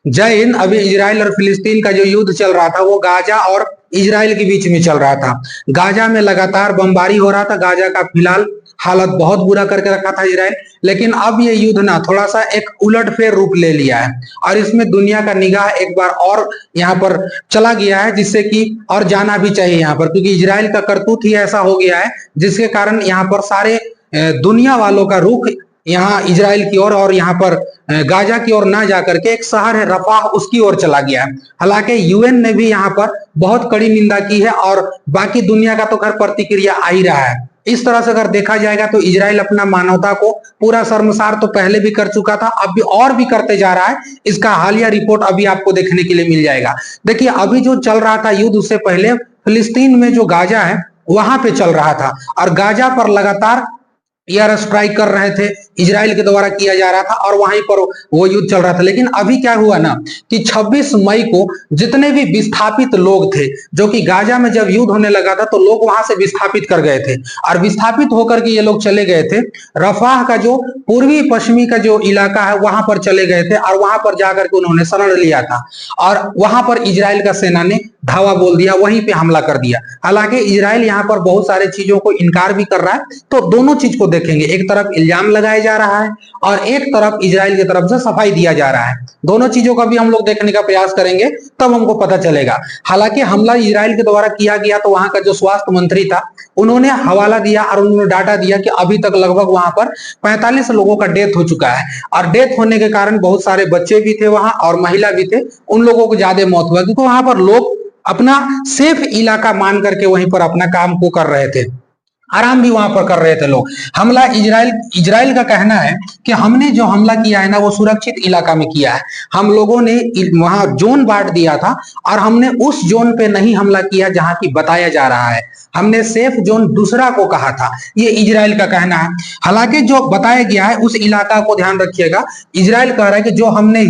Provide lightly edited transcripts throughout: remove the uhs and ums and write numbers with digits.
जय हिंद। अभी इजराइल और फिलिस्तीन का जो युद्ध चल रहा था वो गाजा और इजराइल के बीच में चल रहा था। गाजा में लगातार बमबारी हो रहा था। गाजा का फिलहाल हालत बहुत बुरा करके रखा था इजराइल। लेकिन अब ये युद्ध ना थोड़ा सा एक उलटफेर रूप ले लिया है और इसमें दुनिया का निगाह एक बार और यहाँ पर चला गया है, जिससे कि और जाना भी चाहिए यहाँ पर, क्योंकि इजराइल का करतूत ही ऐसा हो गया है जिसके कारण यहाँ पर सारे दुनिया वालों का रुख यहाँ इजराइल की ओर और यहाँ पर गाजा की ओर ना जाकर के एक शहर है रफाह उसकी ओर चला गया है। हालांकि यूएन ने भी यहाँ पर बहुत कड़ी निंदा की है और बाकी दुनिया का तो खैर प्रतिक्रिया आ ही रहा है। इस तरह से अगर देखा जाएगा तो इजराइल अपना मानवता को पूरा शर्मसार तो पहले भी कर चुका था, अब भी और भी करते जा रहा है। इसका हालिया रिपोर्ट अभी आपको देखने के लिए मिल जाएगा। देखिए, अभी जो चल रहा था युद्ध, उससे पहले फिलिस्तीन में जो गाजा है वहां पे चल रहा था और गाजा पर लगातार एयर स्ट्राइक कर रहे थे, इजराइल के द्वारा किया जा रहा था और वहीं पर वो युद्ध चल रहा था। लेकिन अभी क्या हुआ ना कि 26 मई को जितने भी विस्थापित लोग थे, जो कि गाजा में जब युद्ध होने लगा था तो लोग वहां से विस्थापित कर गए थे और विस्थापित होकर के ये लोग चले गए थे रफाह का जो पूर्वी पश्चिमी का जो इलाका है वहां पर चले गए थे और वहां पर जाकर के उन्होंने शरण लिया था और वहां पर इजराइल का सेना ने धावा बोल दिया, वहीं पे हमला कर दिया। हालांकि इजराइल यहाँ पर बहुत सारे चीजों को इनकार भी कर रहा है, तो दोनों चीज को देखेंगे। एक तरफ इल्जाम लगाया जा रहा है और एक तरफ इजराइल की तरफ से सफाई दिया जा रहा है। दोनों चीजों का भी हम लोग देखने का प्रयास करेंगे, तब हमको पता चलेगा। हालांकि हमला इजराइल के द्वारा किया गया तो वहां का जो स्वास्थ्य मंत्री था उन्होंने हवाला दिया और उन्होंने डाटा दिया कि अभी तक लगभग वहां पर 45 लोगों का डेथ हो चुका है और डेथ होने के कारण बहुत सारे बच्चे भी थे वहां और महिला भी थे, उन लोगों को ज्यादा मौत हुआ क्योंकि वहां पर लोग अपना सेफ इलाका मान करके वहीं पर अपना काम को कर रहे थे, आराम भी वहां पर कर रहे थे लोग। हमला इजराइल का कहना है कि हमने जो हमला किया है ना वो सुरक्षित इलाका में किया है। हम लोगों ने वहां जोन बांट दिया था और हमने उस जोन पे नहीं हमला किया जहां की बताया जा रहा है, हमने सेफ जोन दूसरा को कहा था, ये इजराइल का कहना है। हालांकि जो बताया गया है उस इलाका को ध्यान रखिएगा, इजराइल कह रहा है कि जो हमने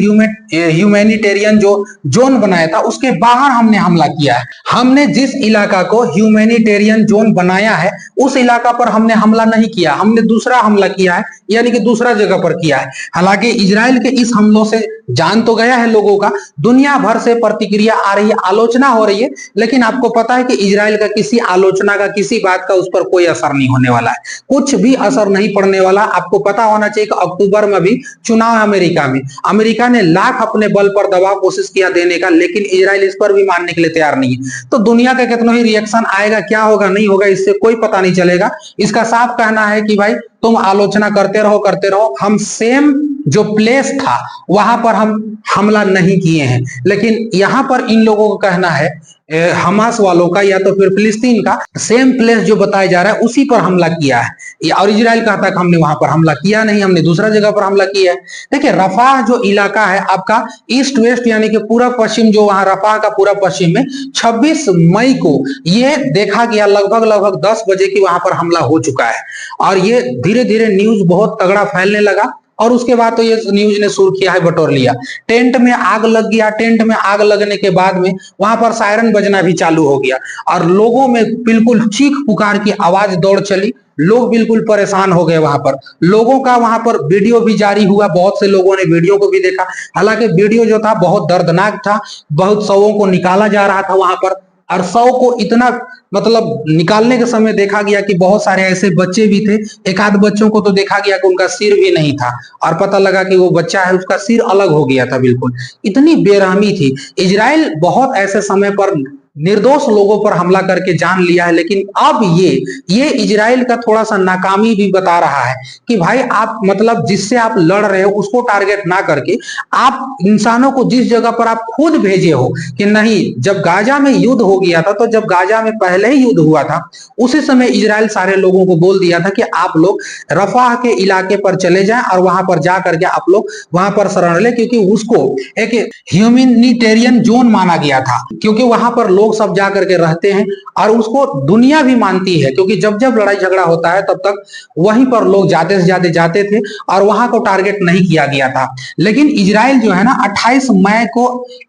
ह्यूमैनिटेरियन जो जोन बनाया था उसके बाहर हमने हमला किया है। हमने जिस इलाका को ह्यूमैनिटेरियन जोन बनाया है उस इलाका पर हमने हमला नहीं किया, हमने दूसरा हमला किया है, यानी कि दूसरा जगह पर किया है। हालांकि इजराइल के इस हमलों से जान तो गया है लोगों का, दुनिया भर से प्रतिक्रिया आ रही है, आलोचना हो रही है, लेकिन आपको पता है कि इजराइल का किसी आलोचना का, किसी बात का उस पर कोई असर नहीं होने वाला है, कुछ भी असर नहीं पड़ने वाला। आपको पता होना चाहिए कि अक्टूबर में भी चुनाव है अमेरिका में, अमेरिका ने लाख अपने बल पर दबाव कोशिश किया देने का, लेकिन इजराइल इस पर भी मानने के लिए तैयार नहीं है। तो दुनिया का कितना ही रिएक्शन आएगा, क्या होगा नहीं होगा, इससे कोई पता नहीं चलेगा। इसका साफ कहना है कि भाई तुम आलोचना करते रहो, हम सेम जो प्लेस था वहां पर हम हमला नहीं किए हैं। लेकिन यहां पर इन लोगों का कहना है, हमास वालों का या तो फिर फिलिस्तीन का, सेम प्लेस जो बताया जा रहा है उसी पर हमला किया है और इजराइल कहता है कि हमने वहां पर हमला किया नहीं, हमने दूसरा जगह पर हमला किया है। देखिए, रफाह जो इलाका है आपका ईस्ट वेस्ट यानी कि पूरा पश्चिम, जो वहां रफाह का पूरा पश्चिम में 26 मई को ये देखा गया लगभग 10 बजे की वहां पर हमला हो चुका है और ये धीरे धीरे न्यूज बहुत तगड़ा फैलने लगा और उसके बाद तो ये न्यूज ने सुर्खियां है बटोर लिया। टेंट में आग लग गया, टेंट में आग लगने के बाद में वहां पर सायरन बजना भी चालू हो गया और लोगों में बिल्कुल चीख पुकार की आवाज दौड़ चली, लोग बिल्कुल परेशान हो गए। वहां पर लोगों का वहां पर वीडियो भी जारी हुआ, बहुत से लोगों ने वीडियो को भी देखा। हालांकि वीडियो जो था बहुत दर्दनाक था, बहुत शवों को निकाला जा रहा था वहां पर और शव को इतना मतलब निकालने के समय देखा गया कि बहुत सारे ऐसे बच्चे भी थे, एक आध बच्चों को तो देखा गया कि उनका सिर भी नहीं था और पता लगा कि वो बच्चा है उसका सिर अलग हो गया था। बिल्कुल इतनी बेरहमी थी। इजराइल बहुत ऐसे समय पर निर्दोष लोगों पर हमला करके जान लिया है, लेकिन अब ये इजराइल का थोड़ा सा नाकामी भी बता रहा है कि भाई आप मतलब जिससे आप लड़ रहे हो उसको टारगेट ना करके आप इंसानों को जिस जगह पर आप खुद भेजे हो कि नहीं। जब गाजा में युद्ध हो गया था, तो जब गाजा में पहले ही युद्ध हुआ था उसी समय इजराइल सारे लोगों को बोल दिया था कि आप लोग रफाह के इलाके पर चले जाएं और वहां पर जा करके आप लोग वहां पर शरण ले, क्योंकि उसको एक ह्यूमैनिटेरियन जोन माना गया था, क्योंकि वहां पर लोग सब जा करके रहते हैं और उसको दुनिया भी मानती है, क्योंकि जब जब लड़ाई झगड़ा होता है तब तक वहीं पर लोग ज्यादा से ज्यादा जाते थे और वहां को टारगेट नहीं किया गया था। लेकिन इजराइल जो है ना 28 मई को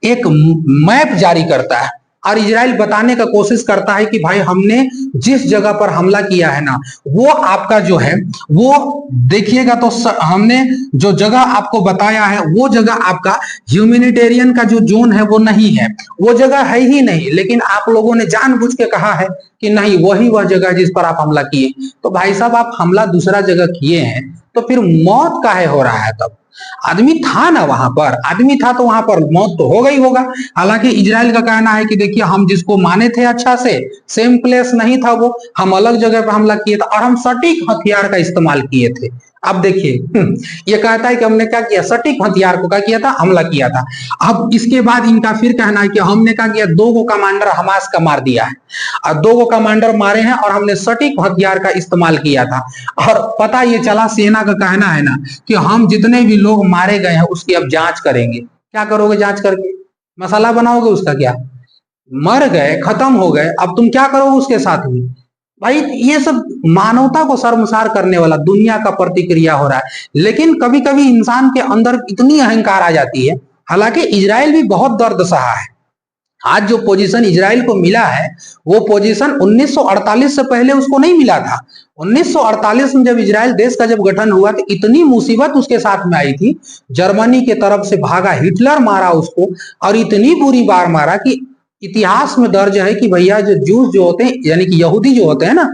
एक मैप जारी करता है और इजराइल बताने का कोशिश करता है कि भाई हमने जिस जगह पर हमला किया है ना, वो आपका जो है वो देखिएगा तो हमने जो जगह आपको बताया है वो जगह आपका ह्यूमैनिटेरियन का जो जोन है वो नहीं है, वो जगह है ही नहीं, लेकिन आप लोगों ने जानबूझ के कहा है कि नहीं वही वह जगह जिस पर आप हमला किए। तो भाई साहब आप हमला दूसरा जगह किए हैं तो फिर मौत काहे हो रहा है? तब आदमी था ना वहां पर, आदमी था तो वहां पर मौत तो हो गई होगा। हालांकि इजराइल का कहना है कि देखिए हम जिसको माने थे अच्छा से, सेम प्लेस नहीं था वो, हम अलग जगह पर हमला किए थे और हम सटीक हथियार का इस्तेमाल किए थे। अब देखिए ये कहता है कि हमने क्या किया, सटीक हथियार को क्या किया था, हमला किया था। अब इसके बाद इनका फिर कहना है कि हमने क्या किया, 2 कमांडर हमास का मार दिया है और 2 कमांडर मारे हैं और हमने सटीक हथियार का इस्तेमाल किया था। और पता ये चला, सेना का कहना है ना कि हम जितने भी लोग मारे गए हैं उसकी अब जांच करेंगे। क्या करोगे जांच करके? मसाला बनाओगे उसका? क्या मर गए, खत्म हो गए, अब तुम क्या करोगे उसके साथ में? भाई ये सब मानवता को शर्मसार करने वाला दुनिया का प्रतिक्रिया हो रहा है। लेकिन कभी कभी इंसान के अंदर इतनी अहंकार आ जाती है। हालांकि इजराइल भी बहुत दर्द सहा है। आज जो पोजीशन इजराइल को मिला है वो पोजीशन 1948 से पहले उसको नहीं मिला था। 1948 में जब इजराइल देश का जब गठन हुआ तो इतनी मुसीबत उसके साथ में आई थी, जर्मनी के तरफ से भागा, हिटलर मारा उसको और इतनी बुरी बार मारा कि इतिहास में दर्ज है कि भैया जो जूस जो होते हैं यानी कि यहूदी जो होते हैं ना,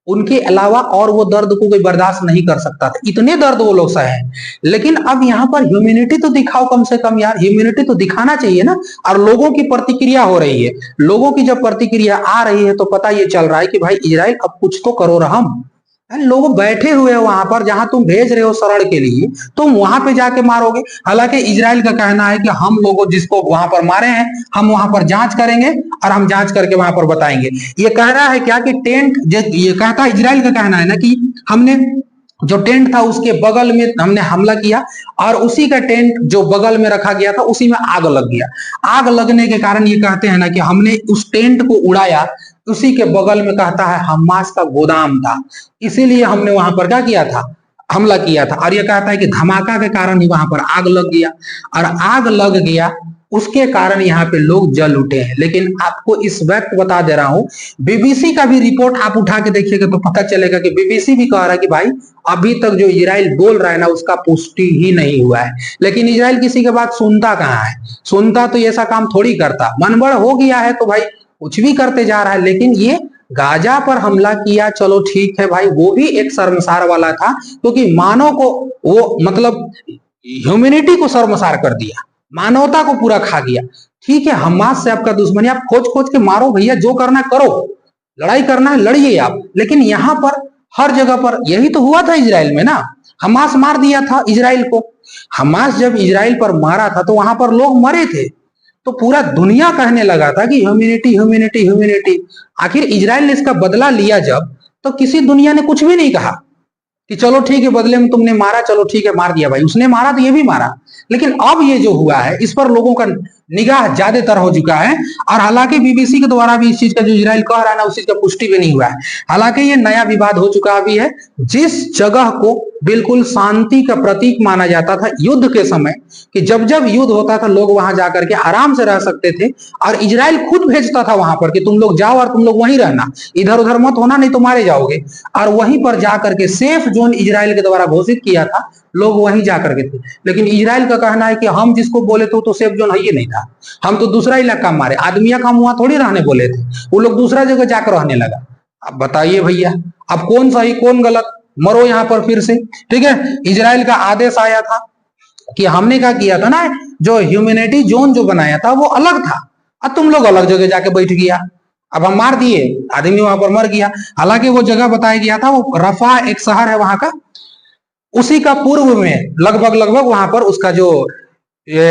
उनके अलावा और वो दर्द को कोई बर्दाश्त नहीं कर सकता था, इतने दर्द वो लोग सहे। लेकिन अब यहाँ पर ह्यूमैनिटी तो दिखाओ कम से कम यार, ह्यूमैनिटी तो दिखाना चाहिए ना। और लोगों की प्रतिक्रिया हो रही है, लोगों की जब प्रतिक्रिया आ रही है तो पता ये चल रहा है कि भाई इजराइल अब कुछ तो करो रहम। लोग बैठे हुए हैं वहां पर, जहां तुम भेज रहे हो शरण के लिए, तुम वहां पे जाके मारोगे। हालांकि इजराइल का कहना है कि हम लोगों जिसको वहां पर मारे हैं हम वहां पर जांच करेंगे और हम जांच करके वहां पर बताएंगे। ये कह रहा है क्या कि टेंट, ये कहता है, इजराइल का कहना है ना कि हमने जो टेंट था उसके बगल में हमने हमला किया और उसी का टेंट जो बगल में रखा गया था उसी में आग लग गया। आग लगने के कारण ये कहते हैं ना कि हमने उस टेंट को उड़ाया, उसी के बगल में कहता है हमास का गोदाम था, इसीलिए हमने वहां पर क्या किया था, हमला किया था। और ये कहता है कि धमाका के कारण ही वहां पर आग लग गया और आग लग गया उसके कारण यहाँ पे लोग जल उठे हैं। लेकिन आपको इस वक्त बता दे रहा हूं, बीबीसी का भी रिपोर्ट आप उठा के देखिएगा तो पता चलेगा कि बीबीसी भी कह रहा है कि भाई अभी तक जो इजराइल बोल रहा है ना उसका पुष्टि ही नहीं हुआ है। लेकिन इजराइल किसी के बात सुनता कहाँ है, सुनता तो ऐसा काम थोड़ी करता, मनबड़ हो गया है तो भाई कुछ भी करते जा रहा है। लेकिन ये गाजा पर हमला किया, चलो ठीक है भाई, वो भी एक शर्मसार वाला था क्योंकि मानव को वो मतलब ह्यूमैनिटी को शर्मसार कर दिया, मानवता को पूरा खा गया। ठीक है, हमास से आपका दुश्मनी, आप खोज खोज के मारो भैया, जो करना करो, लड़ाई करना है लड़िए आप। लेकिन यहाँ पर हर जगह पर यही तो हुआ था इजराइल में ना, हमास मार दिया था इजराइल को। हमास जब इजराइल पर मारा था तो वहां पर लोग मरे थे, तो पूरा दुनिया कहने लगा था कि ह्यूमैनिटी ह्यूमैनिटी ह्यूमैनिटी। आखिर इजराइल ने इसका बदला लिया जब, तो किसी दुनिया ने कुछ भी नहीं कहा कि चलो ठीक है बदले में तुमने मारा, चलो ठीक है मार दिया भाई, उसने मारा तो ये भी मारा। लेकिन अब ये जो हुआ है इस पर लोगों का निगाह ज्यादातर हो चुका है। और हालांकि बीबीसी के द्वारा भी इस चीज का जो इजराइल कह रहा है ना उस चीज का पुष्टि भी नहीं हुआ है। हालांकि ये नया विवाद हो चुका भी है। जिस जगह को बिल्कुल शांति का प्रतीक माना जाता था युद्ध के समय, कि जब जब युद्ध होता था लोग वहां जाकर के आराम से रह सकते थे, और इजराइल खुद भेजता था वहां पर कि तुम लोग जाओ और तुम लोग वहीं रहना, इधर उधर मत होना नहीं तो मारे जाओगे। और वहीं पर जाकर के सेफ जोन इजराइल के द्वारा घोषित किया था, लोग वहीं जाकर के थे। लेकिन इजराइल का कहना है कि हम जिसको बोले थे तो सेफ जोन है ही नहीं था, हम तो दूसरा इलाका मारे, आदमिया का हम वहां थोड़ी रहने बोले थे, वो लोग दूसरा जगह जाकर रहने लगा। अब बताइए भैया, अब कौन सही कौन गलत, मरो यहां पर फिर से। ठीक है, इजराइल का आदेश आया था कि हमने क्या किया था ना, जो ह्यूमैनिटी जोन जो बनाया था वो अलग था, अब तुम लोग अलग जगह जाके बैठ गया, अब हम मार दिए, आदमी वहां पर मर गया। हालांकि वो जगह बताया गया था, वो रफा एक शहर है वहां का, उसी का पूर्व में लगभग वहां पर उसका जो ये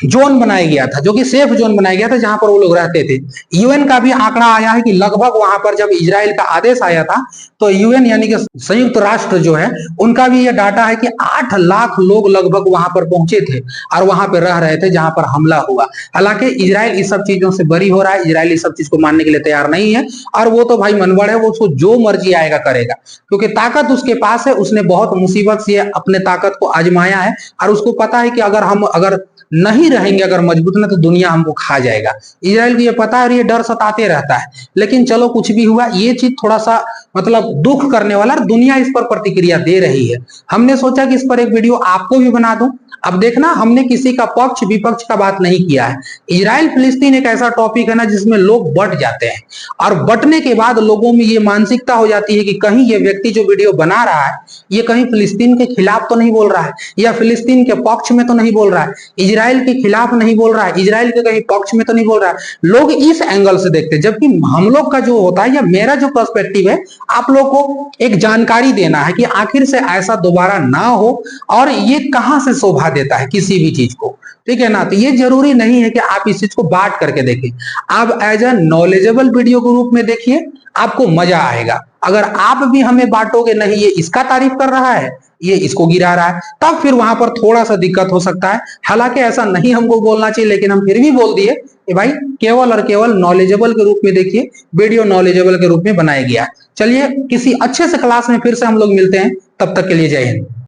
जोन बनाया गया था, जो कि सेफ जोन बनाया गया था जहां पर वो लोग रहते थे। यूएन का भी आंकड़ा आया है कि लगभग वहां पर जब इजराइल का आदेश आया था तो यूएन यानी कि संयुक्त राष्ट्र जो है उनका भी ये डाटा है कि 8 लाख लोग लगभग वहां पर पहुंचे थे और वहां पर रह रहे थे जहां पर हमला हुआ। हालांकि इजराइल इस सब चीजों से बरी हो रहा है, इजराइल इस सब चीज को मानने के लिए तैयार नहीं है, और वो तो भाई मनबड़ है, वो उसको जो मर्जी आएगा करेगा, क्योंकि ताकत उसके पास है, उसने बहुत मुसीबत से अपने ताकत को आजमाया है और उसको पता है कि अगर नहीं रहेंगे अगर मजबूत ना, तो दुनिया हमको खा जाएगा। इजराइल को ये पता है और ये डर सताते रहता है। लेकिन चलो कुछ भी हुआ, ये चीज थोड़ा सा मतलब दुख करने वाला, दुनिया इस पर प्रतिक्रिया दे रही है। हमने सोचा कि इस पर एक वीडियो आपको भी बना दूं। अब देखना, हमने किसी का पक्ष विपक्ष का बात नहीं किया है। इजराइल फिलिस्तीन एक ऐसा टॉपिक है ना जिसमें लोग बट जाते हैं, और बटने के बाद लोगों में ये मानसिकता हो जाती है कि कहीं ये व्यक्ति जो वीडियो बना रहा है ये कहीं फिलिस्तीन के खिलाफ तो नहीं बोल रहा है, या फिलिस्तीन के पक्ष में तो नहीं बोल रहा है, इजराइल के खिलाफ नहीं बोल रहा है, इजराइल के कहीं पक्ष में तो नहीं बोल रहा है। लोग इस एंगल से देखते हैं, जबकि हम लोग का जो होता है या मेरा जो पर्सपेक्टिव है, आप लोग को एक जानकारी देना है कि आखिर से ऐसा दोबारा ना हो और ये कहां से शोभा देता है किसी भी चीज को, ठीक है ना। तो ये जरूरी नहीं है कि आप इस चीज को बांट करके देखें, आप एज अ नॉलेजेबल वीडियो के रूप में देखिए, आपको मजा आएगा। अगर आप भी हमें बांटोगे, नहीं ये इसका तारीफ कर रहा है, ये इसको गिरा रहा है, तब फिर वहां पर थोड़ा सा दिक्कत हो सकता है। हालांकि ऐसा नहीं हमको बोलना चाहिए, लेकिन हम फिर भी बोल दिए कि भाई केवल और केवल नॉलेजेबल के रूप में देखिए, वीडियो नॉलेजेबल के रूप में बनाया गया। चलिए किसी अच्छे से क्लास में फिर से हम लोग मिलते हैं, तब तक के लिए जय हिंद।